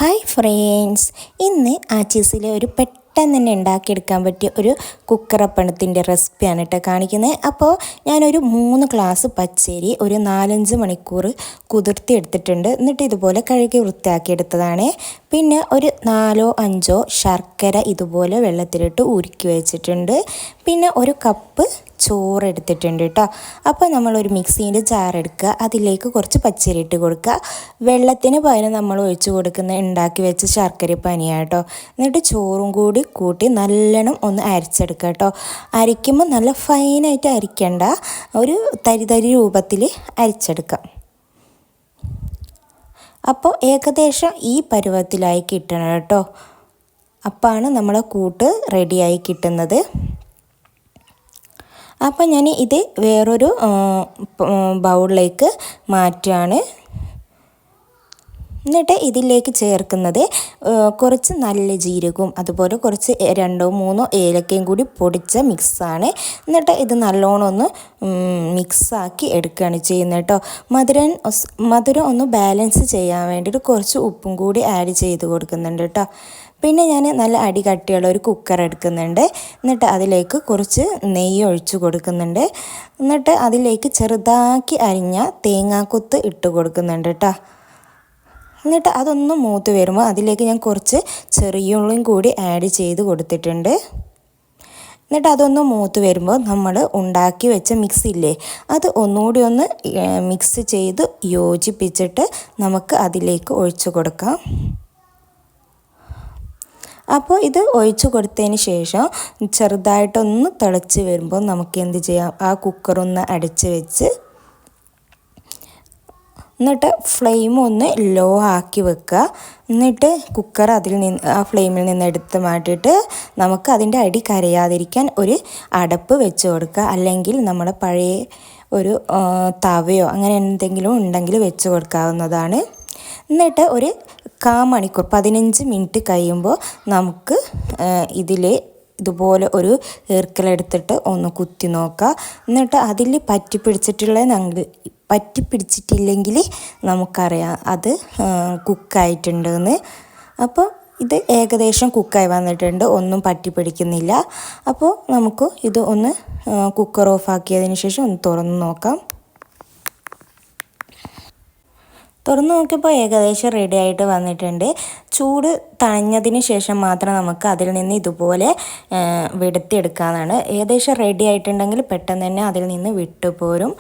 Hi friends, ഇന്ന് ആച്ചീസിലെ ഒരു പെട്ടെന്ന് തന്നെ ഉണ്ടാക്കിയെടുക്കാൻ പറ്റിയ ഒരു കുക്കറപ്പണത്തിൻ്റെ റെസിപ്പിയാണ് കേട്ടോ കാണിക്കുന്നത്. അപ്പോൾ ഞാനൊരു 3 ഗ്ലാസ് പച്ചരി ഒരു 4-5 മണിക്കൂർ കുതിർത്തി എടുത്തിട്ടുണ്ട്. എന്നിട്ട് ഇതുപോലെ കഴുകി വൃത്തിയാക്കിയെടുത്തതാണ്. പിന്നെ ഒരു 4-5 ശർക്കര ഇതുപോലെ വെള്ളത്തിലിട്ട് ഉരുക്കി വെച്ചിട്ടുണ്ട്. പിന്നെ ഒരു കപ്പ് ചോറ് എടുത്തിട്ടുണ്ട് കേട്ടോ. അപ്പോൾ നമ്മളൊരു മിക്സീൻ്റെ ജാർ എടുക്കുക, അതിലേക്ക് കുറച്ച് പച്ചരി ഇട്ട് കൊടുക്കുക. വെള്ളത്തിന് പകരം നമ്മൾ ഒഴിച്ച് കൊടുക്കുന്ന ഉണ്ടാക്കി വെച്ച ശർക്കര പനിയാണ് കേട്ടോ. എന്നിട്ട് ചോറും കൂടി കൂട്ടി നല്ലോണം ഒന്ന് അരച്ചെടുക്കുക കേട്ടോ. അരയ്ക്കുമ്പോൾ നല്ല ഫൈനായിട്ട് അരയ്ക്കേണ്ട, ഒരു തരി രൂപത്തിൽ അരച്ചെടുക്കാം. അപ്പോൾ ഏകദേശം ഈ പരുവത്തിലായി കിട്ടണം കേട്ടോ. അപ്പാണ് നമ്മളെ കൂട്ട് റെഡിയായി കിട്ടുന്നത്. അപ്പോൾ ഞാൻ ഇത് വേറൊരു ബൗളിലേക്ക് മാറ്റുകയാണ്. എന്നിട്ട് ഇതിലേക്ക് ചേർക്കുന്നത് കുറച്ച് നല്ല ജീരകവും അതുപോലെ കുറച്ച് 2-3 ഏലക്കയും കൂടി പൊടിച്ച മിക്സാണ്. എന്നിട്ട് ഇത് നല്ലോണം ഒന്ന് മിക്സാക്കി എടുക്കുകയാണ് ചെയ്യുന്നത് കേട്ടോ. മധുരം ഒന്ന് ബാലൻസ് ചെയ്യാൻ വേണ്ടിയിട്ട് കുറച്ച് ഉപ്പും കൂടി ആഡ് ചെയ്ത് കൊടുക്കുന്നുണ്ട് കേട്ടോ. പിന്നെ ഞാൻ നല്ല അടി കട്ടിയുള്ള ഒരു കുക്കർ എടുക്കുന്നുണ്ട്. എന്നിട്ട് അതിലേക്ക് കുറച്ച് നെയ്യ് ഒഴിച്ച് കൊടുക്കുന്നുണ്ട്. എന്നിട്ട് അതിലേക്ക് ചെറുതാക്കി അരിഞ്ഞ തേങ്ങാക്കൊത്ത് ഇട്ട് കൊടുക്കുന്നുണ്ട് കേട്ടോ. എന്നിട്ട് അതൊന്ന് മൂത്ത് വരുമ്പോൾ അതിലേക്ക് ഞാൻ കുറച്ച് ചെറിയ ഉള്ളിയും കൂടി ആഡ് ചെയ്ത് കൊടുത്തിട്ടുണ്ട്. എന്നിട്ട് അതൊന്ന് മൂത്ത് വരുമ്പോൾ നമ്മൾ ഉണ്ടാക്കി വെച്ച മിക്സ് ഇല്ലേ, അത് ഒന്നുകൂടി ഒന്ന് മിക്സ് ചെയ്ത് യോജിപ്പിച്ചിട്ട് നമുക്ക് അതിലേക്ക് ഒഴിച്ചു കൊടുക്കാം. അപ്പോൾ ഇത് ഒഴിച്ചു കൊടുത്തതിന് ശേഷം ചെറുതായിട്ടൊന്ന് തിളച്ച് വരുമ്പോൾ നമുക്ക് എന്ത് ചെയ്യാം, ആ കുക്കറൊന്ന് അടച്ച് വെച്ച് എന്നിട്ട് ഫ്ലെയിം ഒന്ന് ലോ ആക്കി വെക്കുക. എന്നിട്ട് കുക്കർ ആ ഫ്ലെയിമിൽ നിന്ന് എടുത്ത് മാറ്റിയിട്ട് നമുക്ക് അതിൻ്റെ അടി കരയാതിരിക്കാൻ ഒരു അടപ്പ് വെച്ച് കൊടുക്കുക. അല്ലെങ്കിൽ നമ്മുടെ പഴയ ഒരു തവയോ അങ്ങനെ എന്തെങ്കിലും ഉണ്ടെങ്കിൽ വെച്ച് കൊടുക്കാവുന്നതാണ്. എന്നിട്ട് ഒരു 1/4 മണിക്കൂർ 15 മിനിറ്റ് കഴിയുമ്പോൾ നമുക്ക് ഇതുപോലെ ഒരു ഈർക്കലെടുത്തിട്ട് ഒന്ന് കുത്തി നോക്കുക. എന്നിട്ട് അതിൽ പറ്റിപ്പിടിച്ചിട്ടില്ലെങ്കിൽ നമുക്കറിയാം അത് കുക്കായിട്ടുണ്ടെന്ന്. അപ്പോൾ ഇത് ഏകദേശം കുക്കായി വന്നിട്ടുണ്ട്, ഒന്നും പറ്റിപ്പിടിക്കുന്നില്ല. അപ്പോൾ നമുക്ക് ഇത് ഒന്ന് കുക്കർ ഓഫാക്കിയതിന് ശേഷം ഒന്ന് തുറന്ന് നോക്കാം. തുറന്ന് നോക്കിയപ്പോൾ ഏകദേശം റെഡി ആയിട്ട് വന്നിട്ടുണ്ട്. ചൂട് തണിഞ്ഞതിന് ശേഷം മാത്രം നമുക്ക് അതിൽ നിന്ന് ഇതുപോലെ വെടുത്തിയെടുക്കാനാണ്. ഏകദേശം റെഡി ആയിട്ടുണ്ടെങ്കിൽ പെട്ടെന്ന് തന്നെ അതിൽ നിന്ന് വിട്ടുപോരും.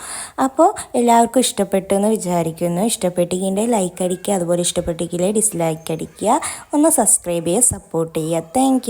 അപ്പോൾ എല്ലാവർക്കും ഇഷ്ടപ്പെട്ടു എന്ന് വിചാരിക്കുന്നു. ഇഷ്ടപ്പെട്ടെങ്കിൽ ലൈക്ക് അടിക്കുക, അതുപോലെ ഇഷ്ടപ്പെട്ടെങ്കിൽ ഡിസ്ലൈക്ക് അടിക്കുക. ഒന്ന് സബ്സ്ക്രൈബ് ചെയ്യുക, സപ്പോർട്ട് ചെയ്യുക. താങ്ക്